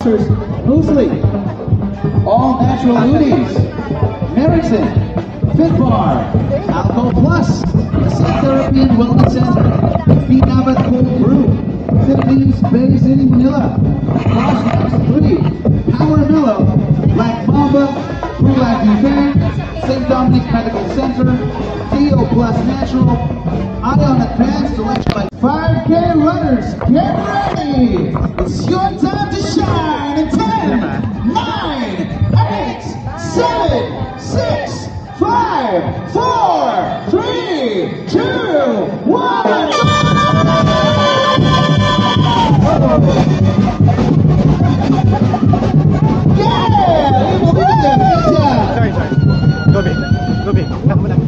Muesli, all natural goodies, Merrickson, Fitbar, Alco Plus, Ascent Therapy and Wellness Center, Binabat Cold Brew, Philippines Bay City, Manila, Frost Max 3, Power Mellow, Black Mamba, Brulac Event, St. Dominic Medical Center, Theo Plus Natural, Ion Advanced Electrolyte. 5K runners, get ready! It's your time to shine in 10, 9, 8, 7, 6, 5, 4, 3, 2, 1. Yeah! Good job! Sorry. Go big. Knock mo lang.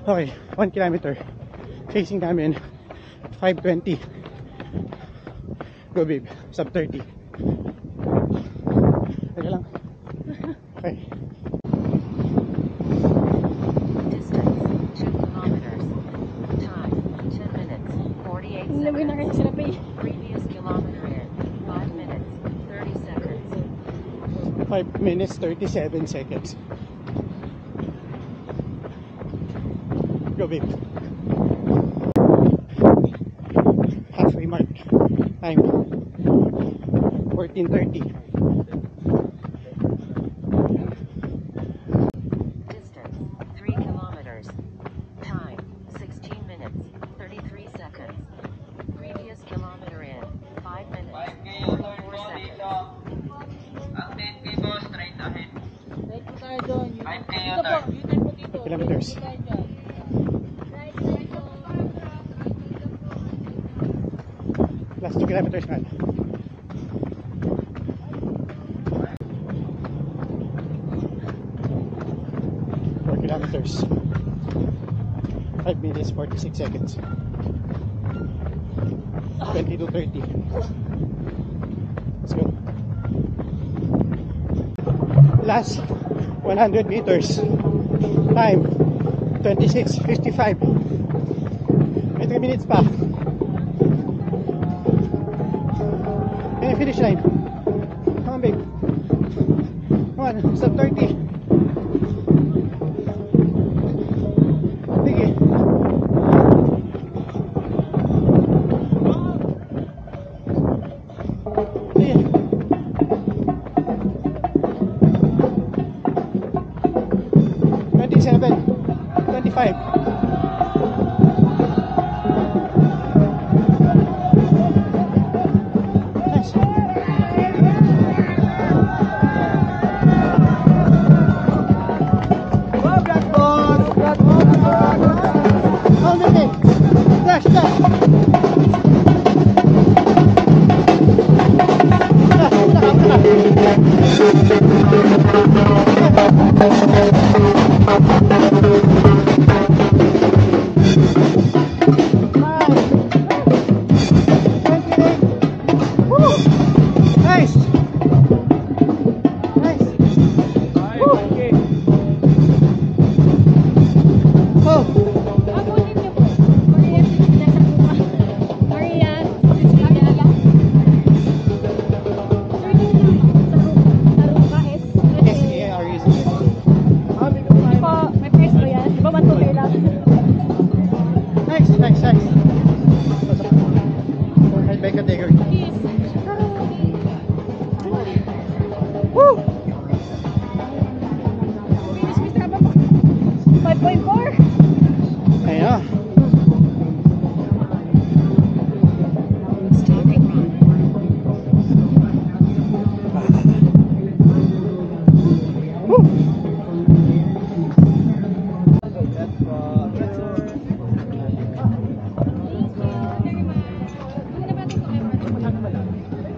Okay, 1 kilometer. Chasing namin 5:20. Go babe, sub 30. Teka lang. Okay. Distance 2 kilometers. Time 10 minutes 48 seconds. Previous kilometer in 5 minutes 30 seconds. 5 minutes 37 seconds. Go babe. Halfway mark. Time 14:30. Distance 3 kilometers. Time 16 minutes 33 seconds. Previous kilometer in 5 minutes 44 seconds. Ang 10K boss, straight ahead. 5K yun, 5 kilometers. Last 2 kilometers na. 4 kilometers. 5 minutes 46 seconds. 20 to 30. Let's go. Last 100 meters. Time 26:55. May 3 minutes pa. Okay, finish line. Come on, babe. Come on, sub 30. Sige. Sige. 27, 25.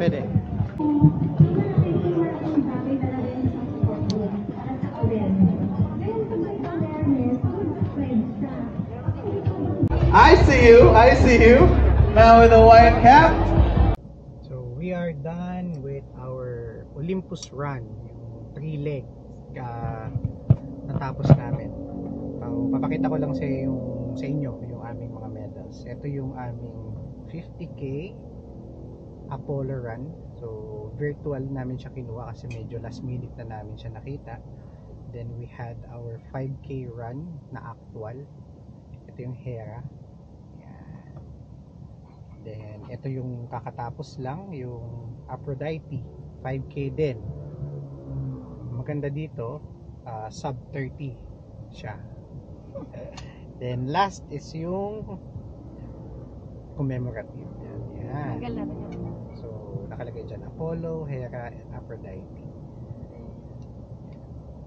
Pwede. I see you. Now with a white cap. So we are done. done with our Olympus run, yung 3 leg natapos namin. Papakita ko lang sa inyo yung aming mga medals. Ito yung aming 50K Apollo run. So virtual namin siya kinuha kasi medyo last minute na namin siya nakita. Then we had our 5K run na actual. Ito yung Hera. Yan. Then ito yung kakatapos lang, yung Aphrodite, 5K din. Maganda dito, sub 30 siya. Then last is yung commemorative. Yan. So nakalagay dyan Apollo, Hera, and Aphrodite.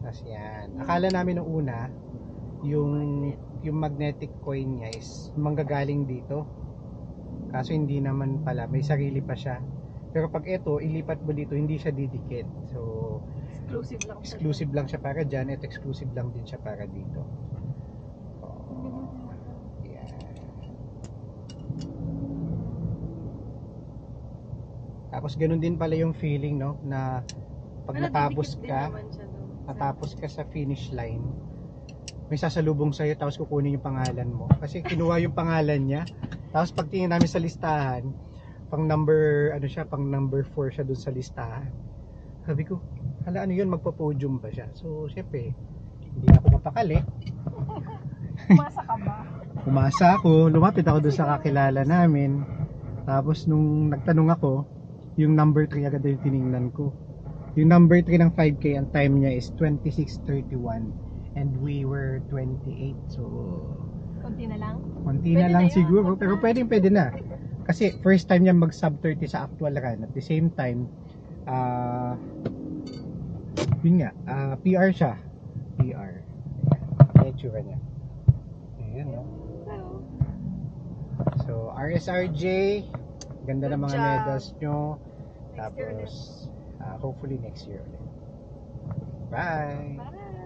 Tapos yan. Akala namin nung una yung magnetic coin niya is manggagaling dito. Kaso hindi naman pala, may sarili pa siya. Pero pag ito, ilipat mo dito, hindi siya didikit. So exclusive lang siya para dyan. Ito exclusive lang din siya para dito. Tapos ganun din pala yung feeling, no, na pag natapos ka sa finish line, may sasalubong sa'yo tapos kukunin yung pangalan mo kasi kinuha yung pangalan niya. Tapos pag tingin namin sa listahan, pang number 4 siya dun sa listahan. Sabi ko, hala, ano yun, magpa-podium pa siya. So syempre hindi ako mapakali. Umasa ka ba? Umasa ako, lumapit ako dun sa kakilala namin. Tapos nung nagtanong ako, yung number 3 agad yung tiningnan ko. Yung number 3 ng 5K, ang time niya is 26:31 and we were 28. So Konti na lang? konti na lang siguro, pero pwede na. Kasi first time niya mag sub 30 sa actual run. At the same time, yun nga, PR siya. PR. Ayan, tsura niya. Ayan, no? So RSRJ, ganda ng mga medals nyo. Tapos hopefully next year ulit. Bye! Bye!